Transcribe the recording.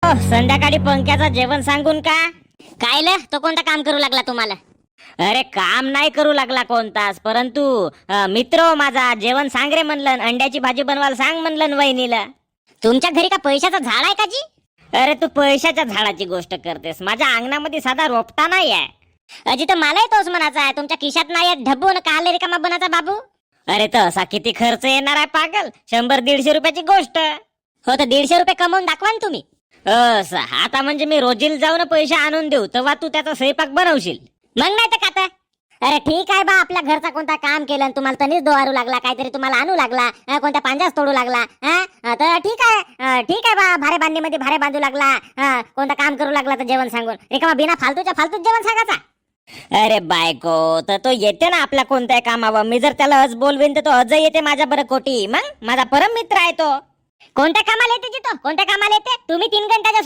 संध्याकाळी पंख्याचं जेवण सांगून का कायलं तो कोणता काम करू लागला तुम्हाला? अरे काम नाही करू लागला कोणताच, परंतु मित्र हो माझा जेवण सांग रे म्हणलं, अंड्याची भाजी बनवायला सांग म्हणलं वहिनीला. तुमच्या घरी का पैशाचं झाड आहे का जी? अरे तू पैशाच्या झाडाची गोष्ट करतेस, माझ्या अंगणामध्ये साधा रोपटा नाही आहे. अजी तर मलाही तोच म्हणायचा आहे, तुमच्या खिशात नाही आहे ढब्बून काले रिकामा बनाचा बाबू. अरे तसा किती खर्च येणार आहे पागल, 100-150 रुपयाची गोष्ट. हो तर 150 रुपये कमवून दाखवा ना तुम्ही. असं आता म्हणजे मी रोजील जाऊन पैसे आणून देऊ तेव्हा तू त्याचा स्वयंपाक बनवशील, मग नाही तर का? अरे ठीक आहे बा, आपल्या घरचा कोणता काम केलं तुम्हाला तनीच दोहारू लागला, काहीतरी तुम्हाला आणू लागला, कोणत्या पांजाच तोडू लागला, तर ठीक आहे बा, भारे बांधणीमध्ये भारे बांधू लागला, कोणता काम करू लागला तर जेवण सांगून रिकामा बिना फालतूच जेवण सांगायचा. अरे बायको तर तो येते ना आपल्या कोणत्या कामावर, मी जर त्याला अज बोलवेन तर तो अज येते माझ्या बरं कोटी, मग माझा परम मित्र आहे तो. कोणत्या कामाला येते तो, कोणत्या कामाला येते? तुम्ही 3 घंट्याच्या